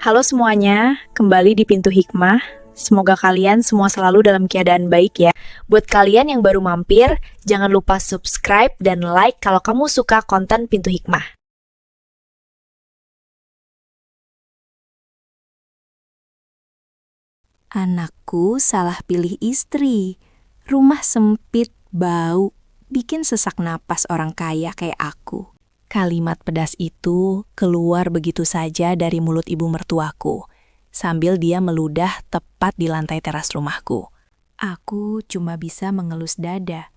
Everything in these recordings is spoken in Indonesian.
Halo semuanya, kembali di Pintu Hikmah. Semoga kalian semua selalu dalam keadaan baik ya. Buat kalian yang baru mampir, jangan lupa subscribe dan like kalau kamu suka konten Pintu Hikmah. Anakku salah pilih istri. Rumah sempit, bau, bikin sesak napas orang kaya kayak aku. Kalimat pedas itu keluar begitu saja dari mulut ibu mertuaku, sambil dia meludah tepat di lantai teras rumahku. Aku cuma bisa mengelus dada,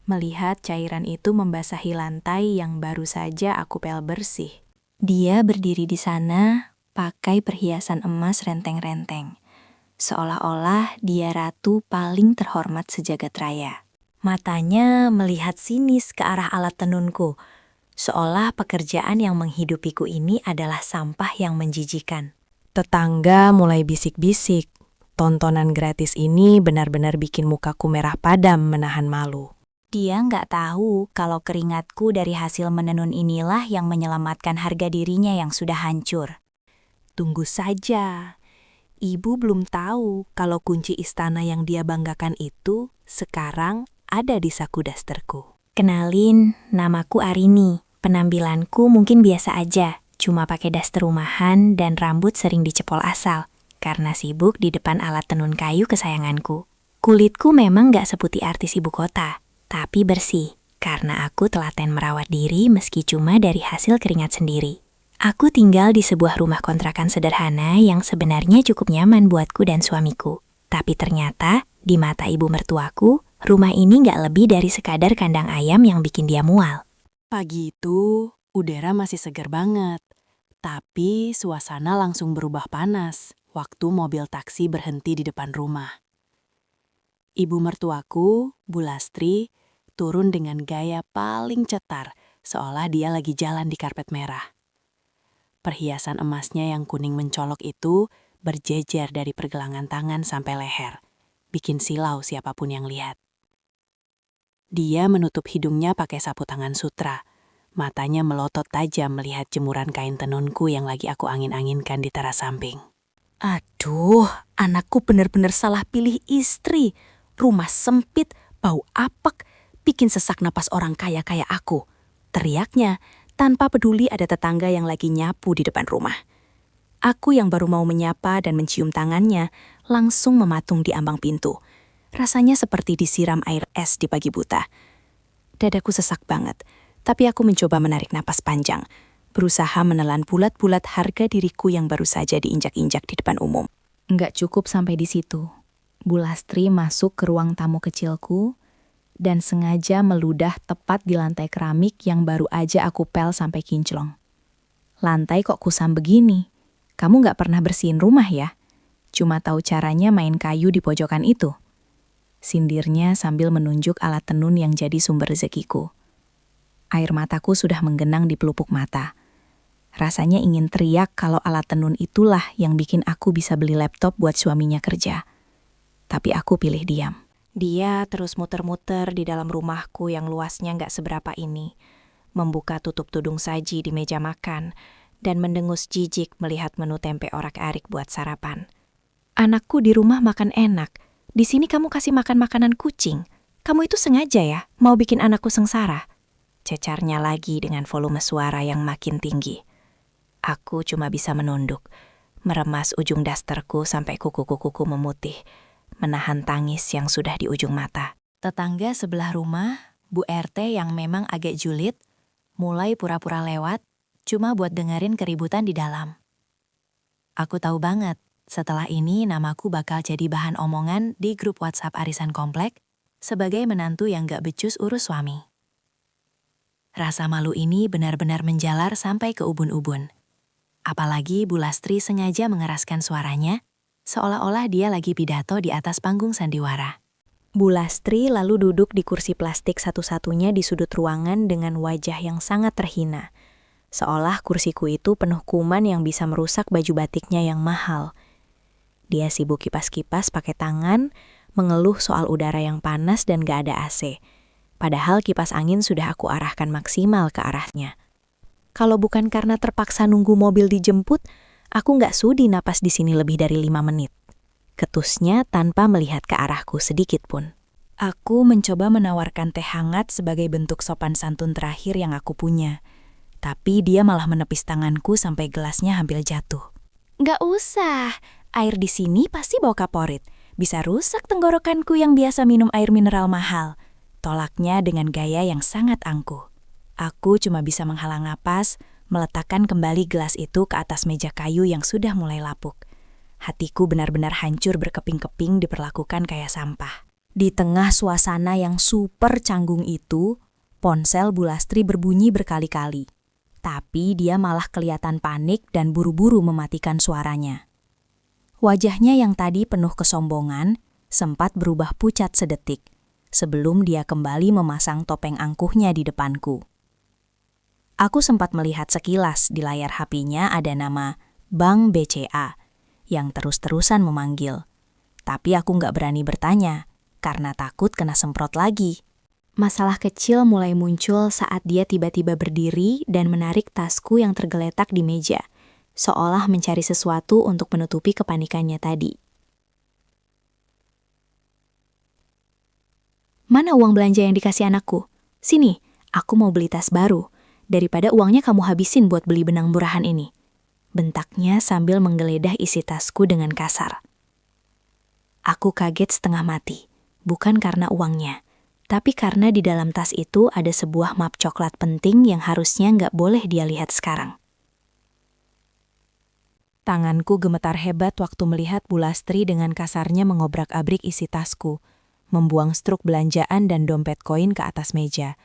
melihat cairan itu membasahi lantai yang baru saja aku pel bersih. Dia berdiri di sana, pakai perhiasan emas renteng-renteng. Seolah-olah dia ratu paling terhormat sejagat raya. Matanya melihat sinis ke arah alat tenunku, seolah pekerjaan yang menghidupiku ini adalah sampah yang menjijikan. Tetangga mulai bisik-bisik. Tontonan gratis ini benar-benar bikin mukaku merah padam menahan malu. Dia nggak tahu kalau keringatku dari hasil menenun inilah yang menyelamatkan harga dirinya yang sudah hancur. Tunggu saja. Ibu belum tahu kalau kunci istana yang dia banggakan itu sekarang ada di saku dasterku. Kenalin, namaku Arini. Penampilanku mungkin biasa aja, cuma pakai daster rumahan dan rambut sering dicepol asal, karena sibuk di depan alat tenun kayu kesayanganku. Kulitku memang gak seputih artis ibu kota, tapi bersih, karena aku telaten merawat diri meski cuma dari hasil keringat sendiri. Aku tinggal di sebuah rumah kontrakan sederhana yang sebenarnya cukup nyaman buatku dan suamiku. Tapi ternyata, di mata ibu mertuaku, rumah ini gak lebih dari sekadar kandang ayam yang bikin dia mual. Pagi itu, udara masih segar banget. Tapi suasana langsung berubah panas waktu mobil taksi berhenti di depan rumah. Ibu mertuaku, Bu Lastri, turun dengan gaya paling cetar, seolah dia lagi jalan di karpet merah. Perhiasan emasnya yang kuning mencolok itu berjejer dari pergelangan tangan sampai leher, bikin silau siapapun yang lihat. Dia menutup hidungnya pakai sapu tangan sutra. Matanya melotot tajam melihat jemuran kain tenunku yang lagi aku angin-anginkan di teras samping. Aduh, anakku benar-benar salah pilih istri. Rumah sempit, bau apek, bikin sesak napas orang kaya kayak aku. Teriaknya tanpa peduli ada tetangga yang lagi nyapu di depan rumah. Aku yang baru mau menyapa dan mencium tangannya langsung mematung di ambang pintu. Rasanya seperti disiram air es di pagi buta. Dadaku sesak banget, tapi aku mencoba menarik napas panjang, berusaha menelan bulat-bulat harga diriku yang baru saja diinjak-injak di depan umum. Nggak cukup sampai di situ. Bu Lastri masuk ke ruang tamu kecilku dan sengaja meludah tepat di lantai keramik yang baru aja aku pel sampai kinclong. Lantai kok kusam begini? Kamu nggak pernah bersihin rumah ya? Cuma tahu caranya main kayu di pojokan itu. Sindirnya sambil menunjuk alat tenun yang jadi sumber rezekiku. Air mataku sudah menggenang di pelupuk mata. Rasanya ingin teriak kalau alat tenun itulah yang bikin aku bisa beli laptop buat suaminya kerja. Tapi aku pilih diam. Dia terus muter-muter di dalam rumahku yang luasnya nggak seberapa ini, membuka tutup tudung saji di meja makan, dan mendengus jijik melihat menu tempe orak-arik buat sarapan. Anakku di rumah makan enak. Di sini kamu kasih makan makanan kucing. Kamu itu sengaja ya, mau bikin anakku sengsara. Cecarnya lagi dengan volume suara yang makin tinggi. Aku cuma bisa menunduk, meremas ujung dasterku sampai kuku-kukuku memutih, menahan tangis yang sudah di ujung mata. Tetangga sebelah rumah, Bu RT yang memang agak julid, mulai pura-pura lewat, cuma buat dengerin keributan di dalam. Aku tahu banget, setelah ini namaku bakal jadi bahan omongan di grup WhatsApp arisan komplek sebagai menantu yang gak becus urus suami. Rasa malu ini benar-benar menjalar sampai ke ubun-ubun. Apalagi Bu Lastri sengaja mengeraskan suaranya, seolah-olah dia lagi pidato di atas panggung sandiwara. Bu Lastri lalu duduk di kursi plastik satu-satunya di sudut ruangan dengan wajah yang sangat terhina. Seolah kursiku itu penuh kuman yang bisa merusak baju batiknya yang mahal. Dia sibuk kipas-kipas pakai tangan, mengeluh soal udara yang panas dan gak ada AC. Padahal kipas angin sudah aku arahkan maksimal ke arahnya. Kalau bukan karena terpaksa nunggu mobil dijemput, Aku nggak sudi napas di sini lebih dari 5 menit. Ketusnya tanpa melihat ke arahku sedikit pun. Aku mencoba menawarkan teh hangat sebagai bentuk sopan santun terakhir yang aku punya. Tapi dia malah menepis tanganku sampai gelasnya hampir jatuh. Nggak usah, air di sini pasti bau kaporit. Bisa rusak tenggorokanku yang biasa minum air mineral mahal. Tolaknya dengan gaya yang sangat angkuh. Aku cuma bisa menghalang napas, meletakkan kembali gelas itu ke atas meja kayu yang sudah mulai lapuk. Hatiku benar-benar hancur berkeping-keping diperlakukan kayak sampah. Di tengah suasana yang super canggung itu, ponsel Bu Lastri berbunyi berkali-kali. Tapi dia malah kelihatan panik dan buru-buru mematikan suaranya. Wajahnya yang tadi penuh kesombongan sempat berubah pucat sedetik sebelum dia kembali memasang topeng angkuhnya di depanku. Aku sempat melihat sekilas di layar HP-nya ada nama Bank BCA yang terus-terusan memanggil. Tapi aku nggak berani bertanya karena takut kena semprot lagi. Masalah kecil mulai muncul saat dia tiba-tiba berdiri dan menarik tasku yang tergeletak di meja, seolah mencari sesuatu untuk menutupi kepanikannya tadi. Mana uang belanja yang dikasih anakku? Sini, aku mau beli tas baru. Daripada uangnya kamu habisin buat beli benang murahan ini. Bentaknya sambil menggeledah isi tasku dengan kasar. Aku kaget setengah mati, bukan karena uangnya, tapi karena di dalam tas itu ada sebuah map coklat penting yang harusnya nggak boleh dia lihat sekarang. Tanganku gemetar hebat waktu melihat Bu Lastri dengan kasarnya mengobrak-abrik isi tasku, membuang struk belanjaan dan dompet koin ke atas meja.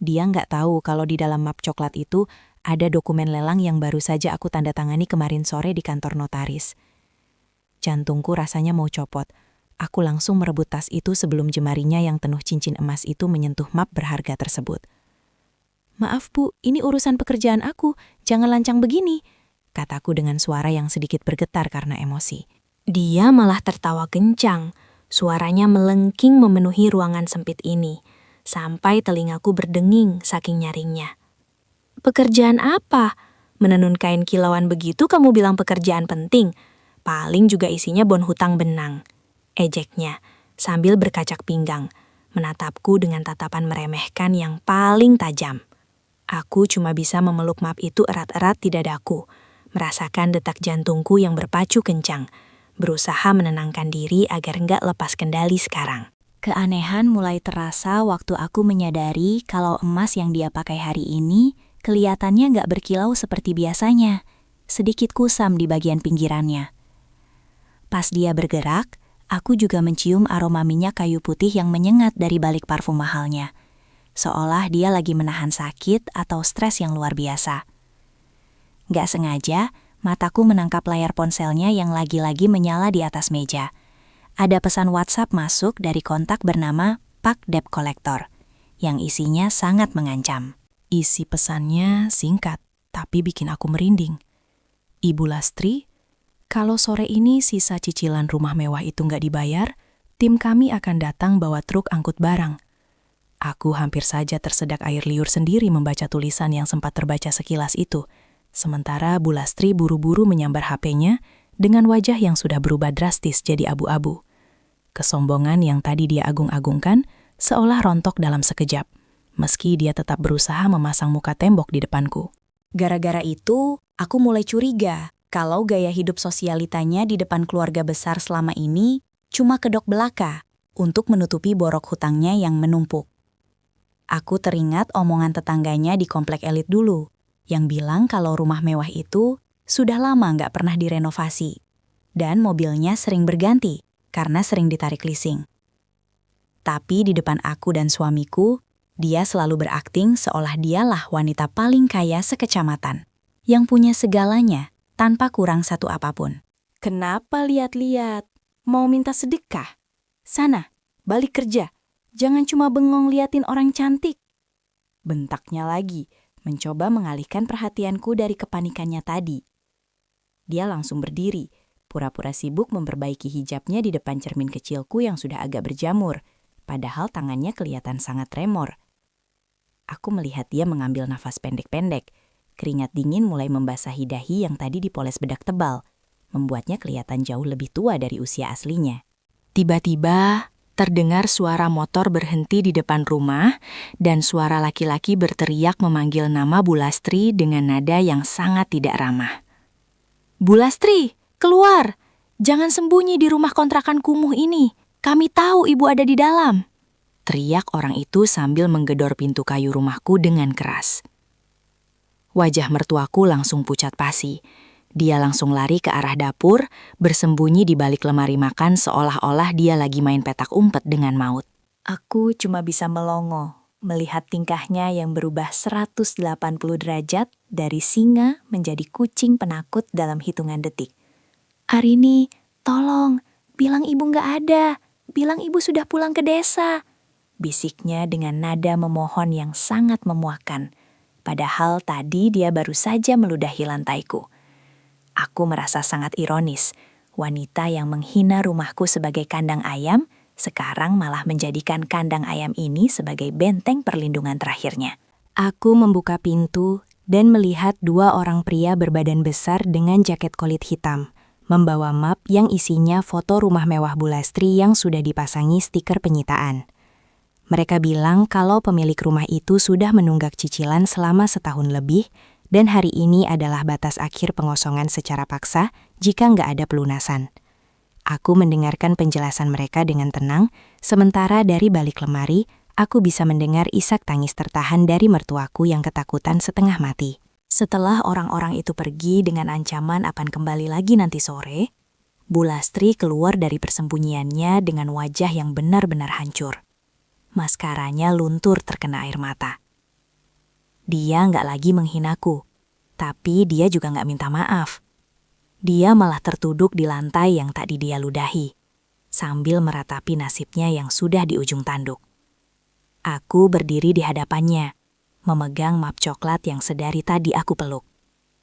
Dia nggak tahu kalau di dalam map coklat itu ada dokumen lelang yang baru saja aku tanda tangani kemarin sore di kantor notaris. Jantungku rasanya mau copot. Aku langsung merebut tas itu sebelum jemarinya yang penuh cincin emas itu menyentuh map berharga tersebut. "Maaf Bu, ini urusan pekerjaan aku, jangan lancang begini," kataku dengan suara yang sedikit bergetar karena emosi. Dia malah tertawa kencang, suaranya melengking memenuhi ruangan sempit ini, sampai telingaku berdenging saking nyaringnya. "Pekerjaan apa? Menenun kain kilauan begitu kamu bilang pekerjaan penting? Paling juga isinya bon hutang benang," ejeknya, sambil berkacak pinggang, menatapku dengan tatapan meremehkan yang paling tajam. Aku cuma bisa memeluk map itu erat-erat di dadaku, merasakan detak jantungku yang berpacu kencang, berusaha menenangkan diri agar nggak lepas kendali sekarang. Keanehan mulai terasa waktu aku menyadari kalau emas yang dia pakai hari ini kelihatannya nggak berkilau seperti biasanya, sedikit kusam di bagian pinggirannya. Pas dia bergerak, aku juga mencium aroma minyak kayu putih yang menyengat dari balik parfum mahalnya, seolah dia lagi menahan sakit atau stres yang luar biasa. Nggak sengaja, mataku menangkap layar ponselnya yang lagi-lagi menyala di atas meja. Ada pesan WhatsApp masuk dari kontak bernama Pak Debt Collector, yang isinya sangat mengancam. Isi pesannya singkat, tapi bikin aku merinding. "Ibu Lastri, kalau sore ini sisa cicilan rumah mewah itu nggak dibayar, tim kami akan datang bawa truk angkut barang." Aku hampir saja tersedak air liur sendiri membaca tulisan yang sempat terbaca sekilas itu, sementara Bu Lastri buru-buru menyambar HP-nya dengan wajah yang sudah berubah drastis jadi abu-abu. Kesombongan yang tadi dia agung-agungkan seolah rontok dalam sekejap, meski dia tetap berusaha memasang muka tembok di depanku. Gara-gara itu, aku mulai curiga kalau gaya hidup sosialitanya di depan keluarga besar selama ini cuma kedok belaka untuk menutupi borok hutangnya yang menumpuk. Aku teringat omongan tetangganya di komplek elit dulu, yang bilang kalau rumah mewah itu sudah lama nggak pernah direnovasi, dan mobilnya sering berganti karena sering ditarik leasing. Tapi di depan aku dan suamiku, dia selalu berakting seolah dialah wanita paling kaya sekecamatan, yang punya segalanya tanpa kurang satu apapun. "Kenapa lihat-lihat? Mau minta sedekah? Sana, balik kerja. Jangan cuma bengong liatin orang cantik," bentaknya lagi, mencoba mengalihkan perhatianku dari kepanikannya tadi. Dia langsung berdiri, pura-pura sibuk memperbaiki hijabnya di depan cermin kecilku yang sudah agak berjamur, padahal tangannya kelihatan sangat tremor. Aku melihat dia mengambil nafas pendek-pendek, Keringat dingin mulai membasahi dahi yang tadi dipoles bedak tebal, membuatnya kelihatan jauh lebih tua dari usia aslinya. Tiba-tiba, terdengar suara motor berhenti di depan rumah dan suara laki-laki berteriak memanggil nama Bu Lastri dengan nada yang sangat tidak ramah. "Bu Lastri, keluar! Jangan sembunyi di rumah kontrakan kumuh ini. Kami tahu ibu ada di dalam." Teriak orang itu sambil menggedor pintu kayu rumahku dengan keras. Wajah mertuaku langsung pucat pasi. Dia langsung lari ke arah dapur, bersembunyi di balik lemari makan seolah-olah dia lagi main petak umpet dengan maut. Aku cuma bisa melongo, melihat tingkahnya yang berubah 180 derajat dari singa menjadi kucing penakut dalam hitungan detik. "Arini, tolong, bilang ibu nggak ada, bilang ibu sudah pulang ke desa," bisiknya dengan nada memohon yang sangat memuakkan. Padahal tadi dia baru saja meludahi lantaiku. Aku merasa sangat ironis. Wanita yang menghina rumahku sebagai kandang ayam, sekarang malah menjadikan kandang ayam ini sebagai benteng perlindungan terakhirnya. Aku membuka pintu dan melihat dua orang pria berbadan besar dengan jaket kulit hitam, membawa map yang isinya foto rumah mewah Bu Lastri yang sudah dipasangi stiker penyitaan. Mereka bilang kalau pemilik rumah itu sudah menunggak cicilan selama setahun lebih dan hari ini adalah batas akhir pengosongan secara paksa jika nggak ada pelunasan. Aku mendengarkan penjelasan mereka dengan tenang, sementara dari balik lemari, aku bisa mendengar isak tangis tertahan dari mertuaku yang ketakutan setengah mati. Setelah orang-orang itu pergi dengan ancaman akan kembali lagi nanti sore, Bu Lastri keluar dari persembunyiannya dengan wajah yang benar-benar hancur. Maskaranya luntur terkena air mata. Dia nggak lagi menghinaku, tapi dia juga nggak minta maaf. Dia malah tertuduk di lantai yang tadi dia ludahi, sambil meratapi nasibnya yang sudah di ujung tanduk. Aku berdiri di hadapannya, memegang map coklat yang sedari tadi aku peluk.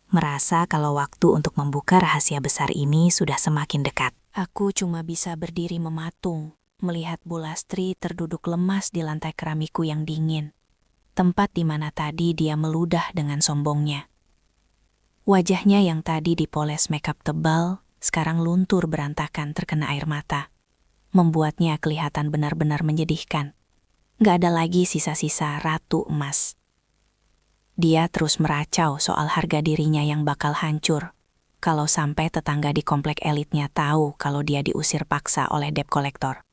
Merasa kalau waktu untuk membuka rahasia besar ini sudah semakin dekat. Aku cuma bisa berdiri mematung, melihat Bu Lastri terduduk lemas di lantai keramiku yang dingin, tempat di mana tadi dia meludah dengan sombongnya. Wajahnya yang tadi dipoles makeup tebal, sekarang luntur berantakan terkena air mata, membuatnya kelihatan benar-benar menyedihkan. Gak ada lagi sisa-sisa ratu emas. Dia terus meracau soal harga dirinya yang bakal hancur, kalau sampai tetangga di komplek elitnya tahu kalau dia diusir paksa oleh debt collector.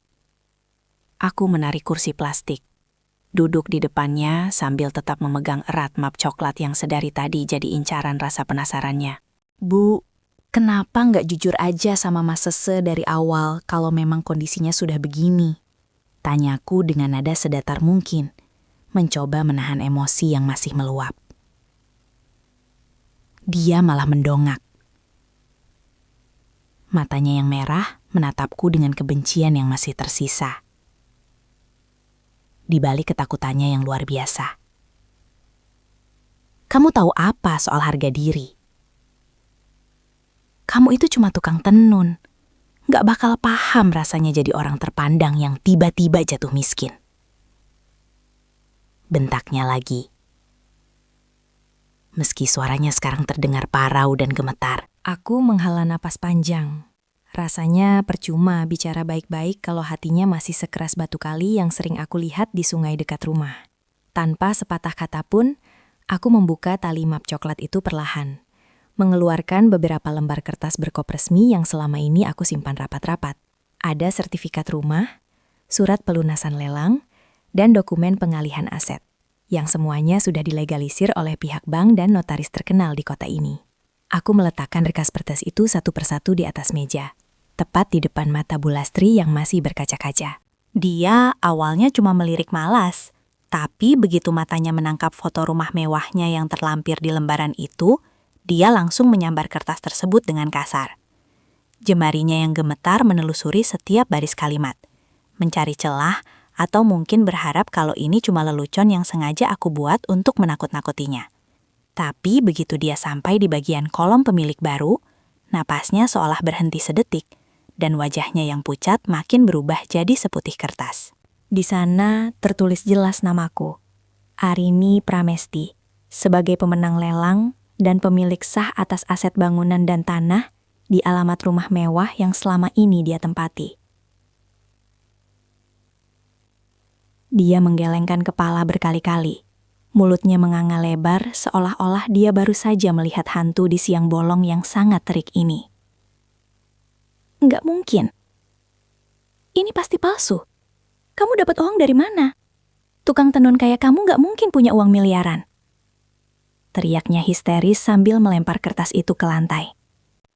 Aku menarik kursi plastik, duduk di depannya sambil tetap memegang erat map coklat yang sedari tadi jadi incaran rasa penasarannya. "Bu, kenapa nggak jujur aja sama Mas Sese dari awal kalau memang kondisinya sudah begini?" Tanyaku dengan nada sedatar mungkin, mencoba menahan emosi yang masih meluap. Dia malah mendongak. Matanya yang merah menatapku dengan kebencian yang masih tersisa, di balik ketakutannya yang luar biasa. "Kamu tahu apa soal harga diri? Kamu itu cuma tukang tenun. Gak bakal paham rasanya jadi orang terpandang yang tiba-tiba jatuh miskin." Bentaknya lagi. Meski suaranya sekarang terdengar parau dan gemetar. Aku menghela napas panjang. Rasanya percuma bicara baik-baik kalau hatinya masih sekeras batu kali yang sering aku lihat di sungai dekat rumah. Tanpa sepatah kata pun, aku membuka tali map coklat itu perlahan, mengeluarkan beberapa lembar kertas berkop resmi yang selama ini aku simpan rapat-rapat. Ada sertifikat rumah, surat pelunasan lelang, dan dokumen pengalihan aset, yang semuanya sudah dilegalisir oleh pihak bank dan notaris terkenal di kota ini. Aku meletakkan berkas kertas itu satu persatu di atas meja, tepat di depan mata Bu Lastri yang masih berkaca-kaca. Dia awalnya cuma melirik malas, tapi begitu matanya menangkap foto rumah mewahnya yang terlampir di lembaran itu, dia langsung menyambar kertas tersebut dengan kasar. Jemarinya yang gemetar menelusuri setiap baris kalimat, mencari celah atau mungkin berharap kalau ini cuma lelucon yang sengaja aku buat untuk menakut-nakutinya. Tapi begitu dia sampai di bagian kolom pemilik baru, napasnya seolah berhenti sedetik, dan wajahnya yang pucat makin berubah jadi seputih kertas. Di sana tertulis jelas namaku, Arini Pramesti, sebagai pemenang lelang dan pemilik sah atas aset bangunan dan tanah di alamat rumah mewah yang selama ini dia tempati. Dia menggelengkan kepala berkali-kali. Mulutnya menganga lebar seolah-olah dia baru saja melihat hantu di siang bolong yang sangat terik ini. Nggak mungkin. Ini pasti palsu. Kamu dapat uang dari mana? Tukang tenun kayak kamu nggak mungkin punya uang miliaran. Teriaknya histeris sambil melempar kertas itu ke lantai.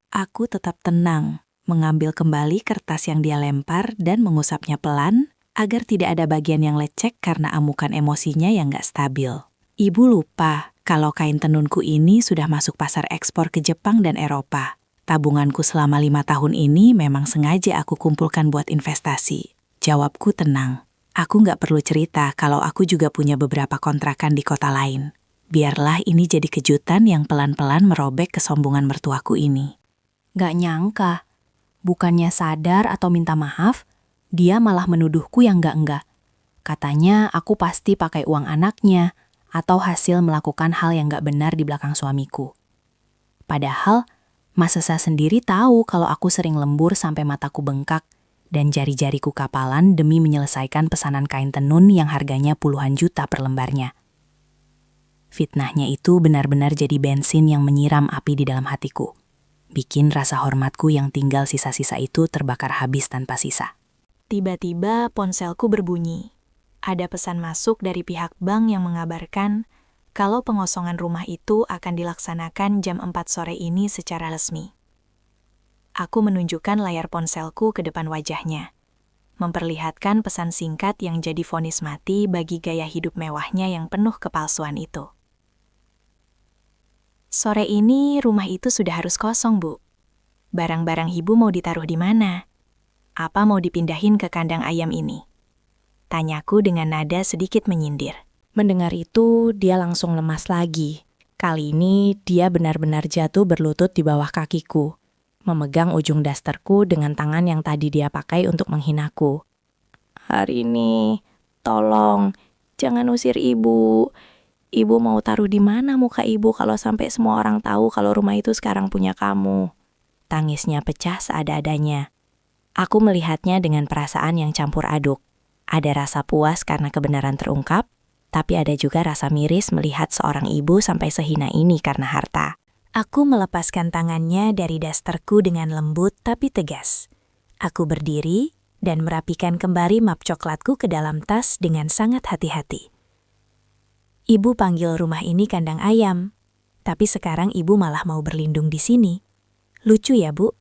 Aku tetap tenang, mengambil kembali kertas yang dia lempar dan mengusapnya pelan agar tidak ada bagian yang lecek karena amukan emosinya yang nggak stabil. Ibu lupa kalau kain tenunku ini sudah masuk pasar ekspor ke Jepang dan Eropa. Tabunganku selama 5 tahun ini memang sengaja aku kumpulkan buat investasi. Jawabku tenang. Aku nggak perlu cerita kalau aku juga punya beberapa kontrakan di kota lain. Biarlah ini jadi kejutan yang pelan-pelan merobek kesombongan mertuaku ini. Gak nyangka, bukannya sadar atau minta maaf, dia malah menuduhku yang enggak-enggak. Katanya aku pasti pakai uang anaknya atau hasil melakukan hal yang gak benar di belakang suamiku. Padahal, Mas Sesa sendiri tahu kalau aku sering lembur sampai mataku bengkak dan jari-jariku kapalan demi menyelesaikan pesanan kain tenun yang harganya puluhan juta per lembarnya. Fitnahnya itu benar-benar jadi bensin yang menyiram api di dalam hatiku. Bikin rasa hormatku yang tinggal sisa-sisa itu terbakar habis tanpa sisa. Tiba-tiba ponselku berbunyi. Ada pesan masuk dari pihak bank yang mengabarkan kalau pengosongan rumah itu akan dilaksanakan jam 4 sore ini secara resmi. Aku menunjukkan layar ponselku ke depan wajahnya, memperlihatkan pesan singkat yang jadi vonis mati bagi gaya hidup mewahnya yang penuh kepalsuan itu. Sore ini rumah itu sudah harus kosong, Bu. Barang-barang Ibu mau ditaruh di mana? Apa mau dipindahin ke kandang ayam ini? Tanyaku dengan nada sedikit menyindir. Mendengar itu, dia langsung lemas lagi. Kali ini, dia benar-benar jatuh berlutut di bawah kakiku, memegang ujung dasterku dengan tangan yang tadi dia pakai untuk menghinaku. Hari ini, tolong, jangan usir Ibu. Ibu mau taruh di mana muka Ibu kalau sampai semua orang tahu kalau rumah itu sekarang punya kamu? Tangisnya pecah seada-adanya. Aku melihatnya dengan perasaan yang campur aduk. Ada rasa puas karena kebenaran terungkap, tapi ada juga rasa miris melihat seorang ibu sampai sehina ini karena harta. Aku melepaskan tangannya dari dasterku dengan lembut tapi tegas. Aku berdiri dan merapikan kembali map coklatku ke dalam tas dengan sangat hati-hati. Ibu panggil rumah ini kandang ayam, tapi sekarang Ibu malah mau berlindung di sini. Lucu ya, Bu?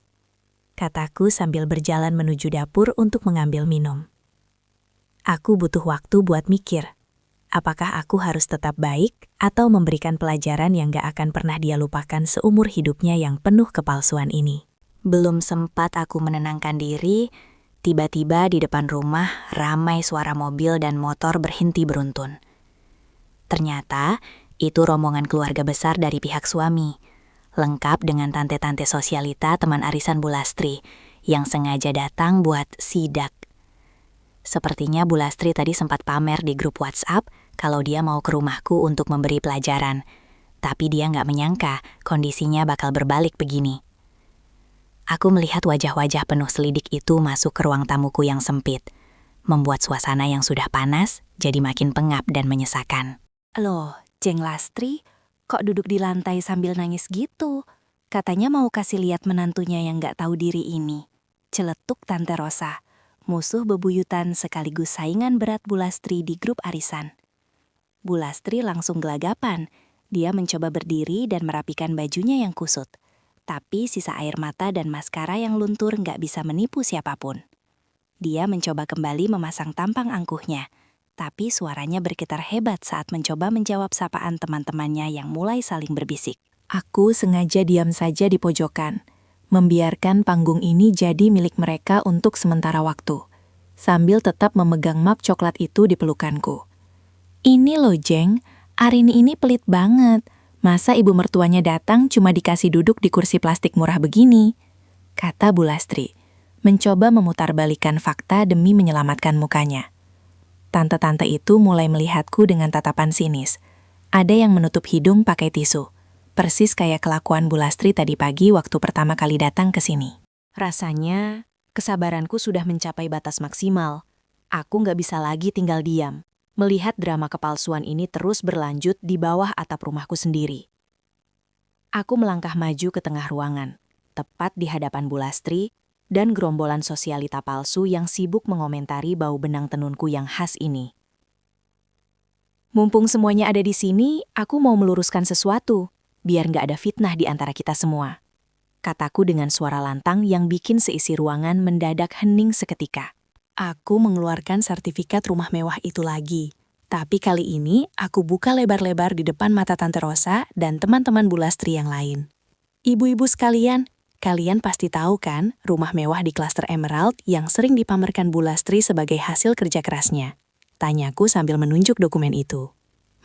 Kataku sambil berjalan menuju dapur untuk mengambil minum. Aku butuh waktu buat mikir. Apakah aku harus tetap baik atau memberikan pelajaran yang gak akan pernah dia lupakan seumur hidupnya yang penuh kepalsuan ini? Belum sempat aku menenangkan diri, tiba-tiba di depan rumah ramai suara mobil dan motor berhenti beruntun. Ternyata, itu rombongan keluarga besar dari pihak suami, lengkap dengan tante-tante sosialita teman arisan Bu Lastri, yang sengaja datang buat sidak. Sepertinya Bu Lastri tadi sempat pamer di grup WhatsApp kalau dia mau ke rumahku untuk memberi pelajaran, tapi dia nggak menyangka kondisinya bakal berbalik begini. Aku melihat wajah-wajah penuh selidik itu masuk ke ruang tamuku yang sempit, membuat suasana yang sudah panas jadi makin pengap dan menyesakan. Loh, Jeng Lastri, kok duduk di lantai sambil nangis gitu? Katanya mau kasih lihat menantunya yang gak tahu diri ini. Celetuk Tante Rosa, musuh bebuyutan sekaligus saingan berat Bu Lastri di grup arisan. Bu Lastri langsung gelagapan. Dia mencoba berdiri dan merapikan bajunya yang kusut. Tapi sisa air mata dan maskara yang luntur gak bisa menipu siapapun. Dia mencoba kembali memasang tampang angkuhnya. Tapi suaranya bergetar hebat saat mencoba menjawab sapaan teman-temannya yang mulai saling berbisik. Aku sengaja diam saja di pojokan, membiarkan panggung ini jadi milik mereka untuk sementara waktu, sambil tetap memegang map coklat itu di pelukanku. Ini loh Jeng, Arini ini pelit banget. Masa ibu mertuanya datang cuma dikasih duduk di kursi plastik murah begini? Kata Bu Lastri, mencoba memutarbalikan fakta demi menyelamatkan mukanya. Tante-tante itu mulai melihatku dengan tatapan sinis. Ada yang menutup hidung pakai tisu. Persis kayak kelakuan Bu Lastri tadi pagi waktu pertama kali datang ke sini. Rasanya, kesabaranku sudah mencapai batas maksimal. Aku nggak bisa lagi tinggal diam, melihat drama kepalsuan ini terus berlanjut di bawah atap rumahku sendiri. Aku melangkah maju ke tengah ruangan, tepat di hadapan Bu Lastri dan gerombolan sosialita palsu yang sibuk mengomentari bau benang tenunku yang khas ini. Mumpung semuanya ada di sini, aku mau meluruskan sesuatu, biar nggak ada fitnah di antara kita semua. Kataku dengan suara lantang yang bikin seisi ruangan mendadak hening seketika. Aku mengeluarkan sertifikat rumah mewah itu lagi. Tapi kali ini aku buka lebar-lebar di depan mata Tante Rosa dan teman-teman Bu Lastri yang lain. Ibu-ibu sekalian, kalian pasti tahu kan rumah mewah di klaster Emerald yang sering dipamerkan Bu Lastri sebagai hasil kerja kerasnya? Tanyaku sambil menunjuk dokumen itu.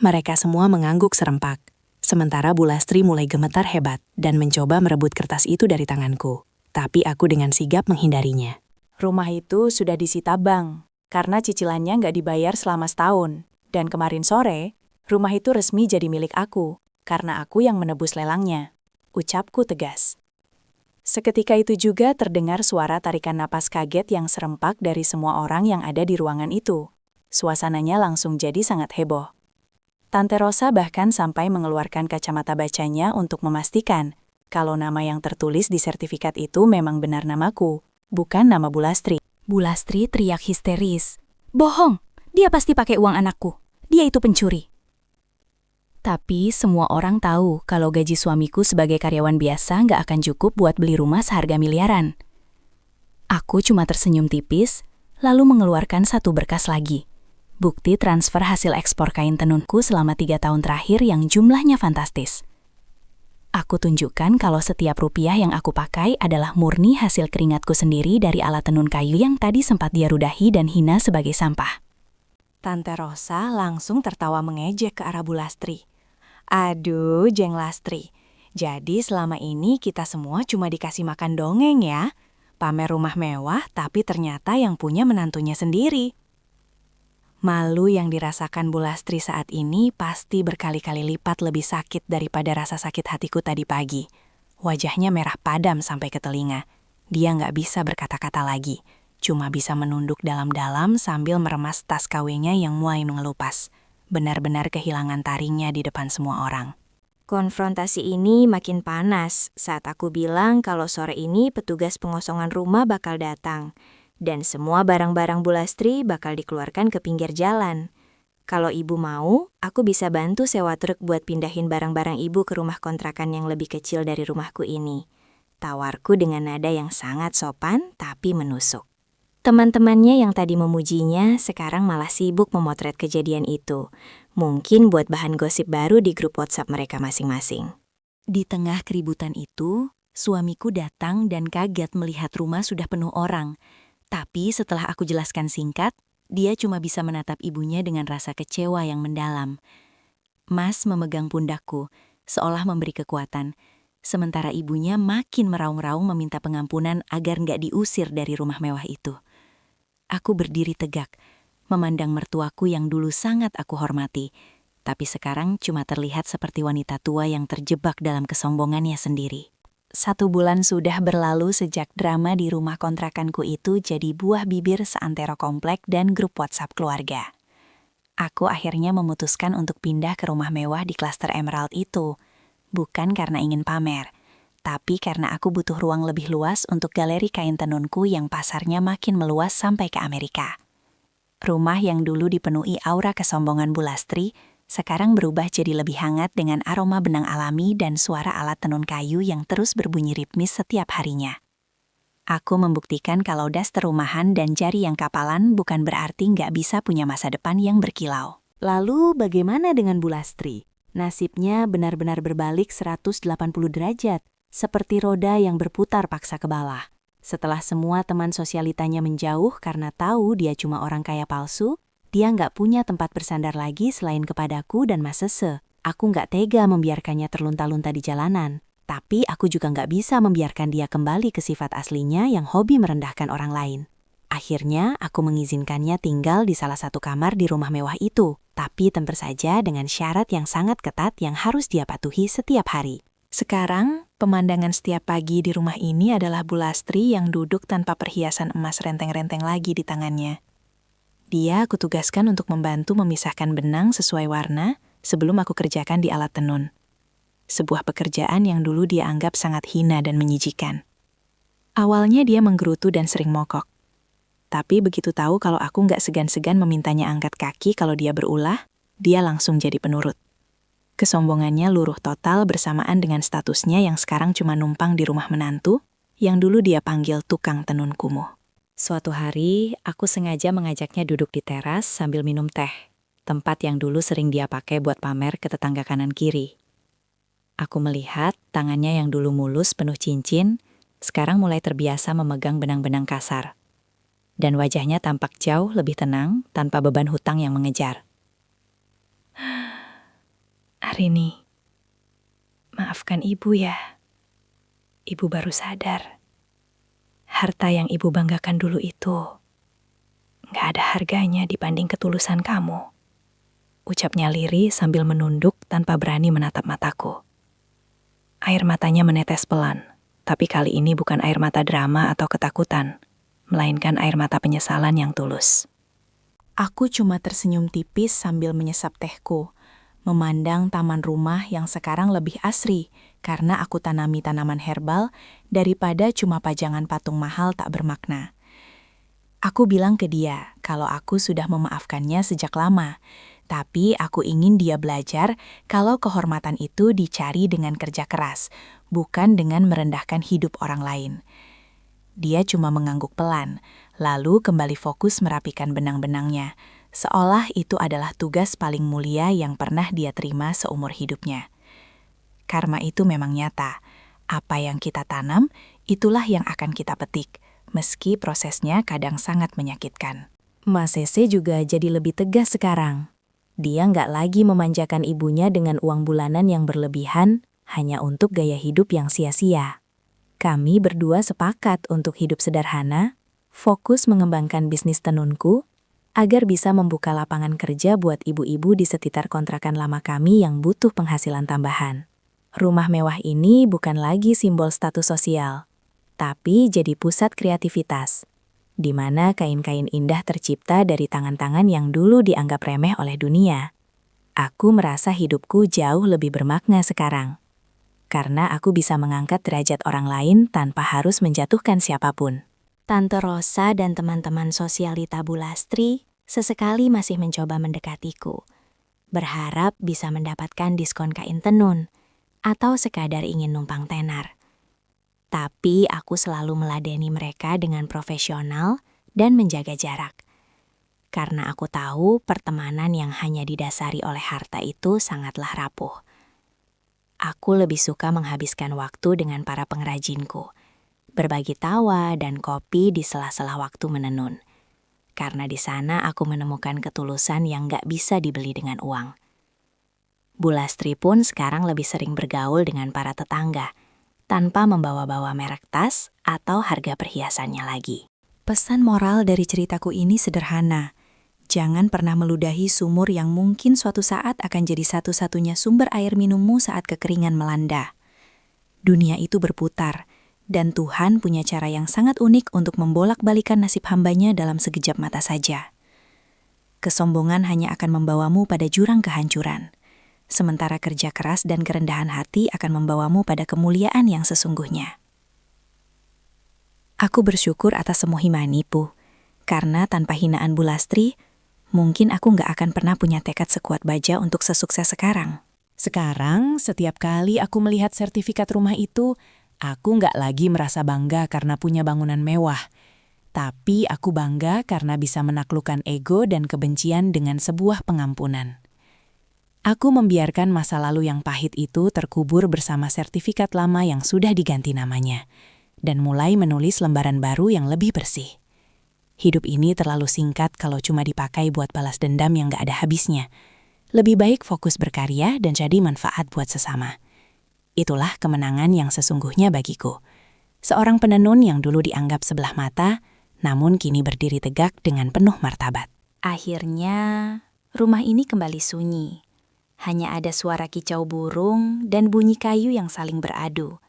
Mereka semua mengangguk serempak. Sementara Bu Lastri mulai gemetar hebat dan mencoba merebut kertas itu dari tanganku. Tapi aku dengan sigap menghindarinya. Rumah itu sudah disita bank, karena cicilannya nggak dibayar selama setahun. Dan kemarin sore, rumah itu resmi jadi milik aku, karena aku yang menebus lelangnya. Ucapku tegas. Seketika itu juga terdengar suara tarikan napas kaget yang serempak dari semua orang yang ada di ruangan itu. Suasananya langsung jadi sangat heboh. Tante Rosa bahkan sampai mengeluarkan kacamata bacanya untuk memastikan kalau nama yang tertulis di sertifikat itu memang benar namaku, bukan nama Bu Lastri. Bu Lastri teriak histeris. "Bohong! Dia pasti pakai uang anakku. Dia itu pencuri." Tapi semua orang tahu kalau gaji suamiku sebagai karyawan biasa nggak akan cukup buat beli rumah seharga miliaran. Aku cuma tersenyum tipis, lalu mengeluarkan satu berkas lagi. Bukti transfer hasil ekspor kain tenunku selama 3 tahun terakhir yang jumlahnya fantastis. Aku tunjukkan kalau setiap rupiah yang aku pakai adalah murni hasil keringatku sendiri dari alat tenun kayu yang tadi sempat dia rudahi dan hina sebagai sampah. Tante Rosa langsung tertawa mengejek ke arah Bu Lastri. "Aduh, Jeng Lastri. Jadi selama ini kita semua cuma dikasih makan dongeng ya? Pamer rumah mewah tapi ternyata yang punya menantunya sendiri." Malu yang dirasakan Bu Lastri saat ini pasti berkali-kali lipat lebih sakit daripada rasa sakit hatiku tadi pagi. Wajahnya merah padam sampai ke telinga. Dia nggak bisa berkata-kata lagi. Cuma bisa menunduk dalam-dalam sambil meremas tas KW-nya yang mulai ngelupas. Benar-benar kehilangan taringnya di depan semua orang. Konfrontasi ini makin panas saat aku bilang kalau sore ini petugas pengosongan rumah bakal datang. Dan semua barang-barang Bu Lastri bakal dikeluarkan ke pinggir jalan. Kalau ibu mau, aku bisa bantu sewa truk buat pindahin barang-barang ibu ke rumah kontrakan yang lebih kecil dari rumahku ini. Tawarku dengan nada yang sangat sopan tapi menusuk. Teman-temannya yang tadi memujinya sekarang malah sibuk memotret kejadian itu. Mungkin buat bahan gosip baru di grup WhatsApp mereka masing-masing. Di tengah keributan itu, suamiku datang dan kaget melihat rumah sudah penuh orang. Tapi setelah aku jelaskan singkat, dia cuma bisa menatap ibunya dengan rasa kecewa yang mendalam. Mas memegang pundakku, seolah memberi kekuatan. Sementara ibunya makin meraung-raung meminta pengampunan agar nggak diusir dari rumah mewah itu. Aku berdiri tegak, memandang mertuaku yang dulu sangat aku hormati, tapi sekarang cuma terlihat seperti wanita tua yang terjebak dalam kesombongannya sendiri. 1 bulan sudah berlalu sejak drama di rumah kontrakanku itu jadi buah bibir seantero komplek dan grup WhatsApp keluarga. Aku akhirnya memutuskan untuk pindah ke rumah mewah di klaster Emerald itu, bukan karena ingin pamer, tapi karena aku butuh ruang lebih luas untuk galeri kain tenunku yang pasarnya makin meluas sampai ke Amerika. Rumah yang dulu dipenuhi aura kesombongan Bu Lastri, sekarang berubah jadi lebih hangat dengan aroma benang alami dan suara alat tenun kayu yang terus berbunyi ritmis setiap harinya. Aku membuktikan kalau daster rumahan dan jari yang kapalan bukan berarti nggak bisa punya masa depan yang berkilau. Lalu bagaimana dengan Bu Lastri? Nasibnya benar-benar berbalik 180 derajat, seperti roda yang berputar paksa ke bawah. Setelah semua teman sosialitanya menjauh karena tahu dia cuma orang kaya palsu, dia nggak punya tempat bersandar lagi selain kepadaku dan Mas Sese. Aku nggak tega membiarkannya terlunta-lunta di jalanan. Tapi aku juga nggak bisa membiarkan dia kembali ke sifat aslinya yang hobi merendahkan orang lain. Akhirnya, aku mengizinkannya tinggal di salah satu kamar di rumah mewah itu. Tapi tentu saja dengan syarat yang sangat ketat yang harus dia patuhi setiap hari. Sekarang, pemandangan setiap pagi di rumah ini adalah Bu Lastri yang duduk tanpa perhiasan emas renteng-renteng lagi di tangannya. Dia aku tugaskan untuk membantu memisahkan benang sesuai warna sebelum aku kerjakan di alat tenun. Sebuah pekerjaan yang dulu dia anggap sangat hina dan menjijikan. Awalnya dia menggerutu dan sering mokok. Tapi begitu tahu kalau aku nggak segan-segan memintanya angkat kaki kalau dia berulah, dia langsung jadi penurut. Kesombongannya luruh total bersamaan dengan statusnya yang sekarang cuma numpang di rumah menantu, yang dulu dia panggil tukang tenun kumuh. Suatu hari, aku sengaja mengajaknya duduk di teras sambil minum teh, tempat yang dulu sering dia pakai buat pamer ke tetangga kanan kiri. Aku melihat tangannya yang dulu mulus penuh cincin, sekarang mulai terbiasa memegang benang-benang kasar. Dan wajahnya tampak jauh lebih tenang tanpa beban hutang yang mengejar. Arini, maafkan ibu ya. Ibu baru sadar. Harta yang ibu banggakan dulu itu nggak ada harganya dibanding ketulusan kamu. Ucapnya lirih sambil menunduk tanpa berani menatap mataku. Air matanya menetes pelan, tapi kali ini bukan air mata drama atau ketakutan, melainkan air mata penyesalan yang tulus. Aku cuma tersenyum tipis sambil menyesap tehku, memandang taman rumah yang sekarang lebih asri karena aku tanami tanaman herbal daripada cuma pajangan patung mahal tak bermakna. Aku bilang ke dia kalau aku sudah memaafkannya sejak lama, tapi aku ingin dia belajar kalau kehormatan itu dicari dengan kerja keras, bukan dengan merendahkan hidup orang lain. Dia cuma mengangguk pelan, lalu kembali fokus merapikan benang-benangnya, seolah itu adalah tugas paling mulia yang pernah dia terima seumur hidupnya. Karma itu memang nyata. Apa yang kita tanam, itulah yang akan kita petik, meski prosesnya kadang sangat menyakitkan. Mas Sese juga jadi lebih tegas sekarang. Dia nggak lagi memanjakan ibunya dengan uang bulanan yang berlebihan hanya untuk gaya hidup yang sia-sia. Kami berdua sepakat untuk hidup sederhana, fokus mengembangkan bisnis tenunku, agar bisa membuka lapangan kerja buat ibu-ibu di sekitar kontrakan lama kami yang butuh penghasilan tambahan. Rumah mewah ini bukan lagi simbol status sosial, tapi jadi pusat kreativitas, di mana kain-kain indah tercipta dari tangan-tangan yang dulu dianggap remeh oleh dunia. Aku merasa hidupku jauh lebih bermakna sekarang, karena aku bisa mengangkat derajat orang lain tanpa harus menjatuhkan siapapun. Tante Rosa dan teman-teman sosialita Bu Lastri sesekali masih mencoba mendekatiku, berharap bisa mendapatkan diskon kain tenun, atau sekadar ingin numpang tenar. Tapi aku selalu meladeni mereka dengan profesional dan menjaga jarak. Karena aku tahu pertemanan yang hanya didasari oleh harta itu sangatlah rapuh. Aku lebih suka menghabiskan waktu dengan para pengrajinku, berbagi tawa dan kopi di sela-sela waktu menenun. Karena di sana aku menemukan ketulusan yang gak bisa dibeli dengan uang. Bu Lastri pun sekarang lebih sering bergaul dengan para tetangga, tanpa membawa-bawa merek tas atau harga perhiasannya lagi. Pesan moral dari ceritaku ini sederhana. Jangan pernah meludahi sumur yang mungkin suatu saat akan jadi satu-satunya sumber air minummu saat kekeringan melanda. Dunia itu berputar, dan Tuhan punya cara yang sangat unik untuk membolak-balikan nasib hambanya dalam sekejap mata saja. Kesombongan hanya akan membawamu pada jurang kehancuran, sementara kerja keras dan kerendahan hati akan membawamu pada kemuliaan yang sesungguhnya. Aku bersyukur atas semua himanipu, karena tanpa hinaan Bu Lastri, mungkin aku nggak akan pernah punya tekad sekuat baja untuk sesukses sekarang. Sekarang, setiap kali aku melihat sertifikat rumah itu, aku nggak lagi merasa bangga karena punya bangunan mewah. Tapi aku bangga karena bisa menaklukkan ego dan kebencian dengan sebuah pengampunan. Aku membiarkan masa lalu yang pahit itu terkubur bersama sertifikat lama yang sudah diganti namanya, dan mulai menulis lembaran baru yang lebih bersih. Hidup ini terlalu singkat kalau cuma dipakai buat balas dendam yang gak ada habisnya. Lebih baik fokus berkarya dan jadi manfaat buat sesama. Itulah kemenangan yang sesungguhnya bagiku. Seorang penenun yang dulu dianggap sebelah mata, namun kini berdiri tegak dengan penuh martabat. Akhirnya, Rumah ini kembali sunyi. Hanya ada suara kicau burung dan bunyi kayu yang saling beradu,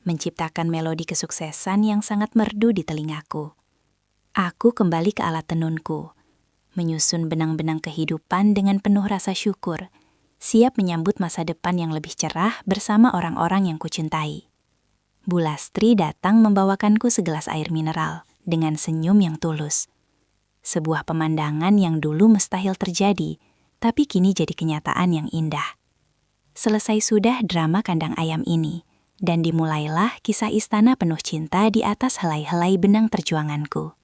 menciptakan melodi kesuksesan yang sangat merdu di telingaku. Aku kembali ke alat tenunku, menyusun benang-benang kehidupan dengan penuh rasa syukur, siap menyambut masa depan yang lebih cerah bersama orang-orang yang kucintai. Bu Lastri datang membawakanku segelas air mineral dengan senyum yang tulus. Sebuah pemandangan yang dulu mustahil terjadi, tapi kini jadi kenyataan yang indah. Selesai sudah drama kandang ayam ini, dan dimulailah kisah istana penuh cinta di atas helai-helai benang perjuanganku.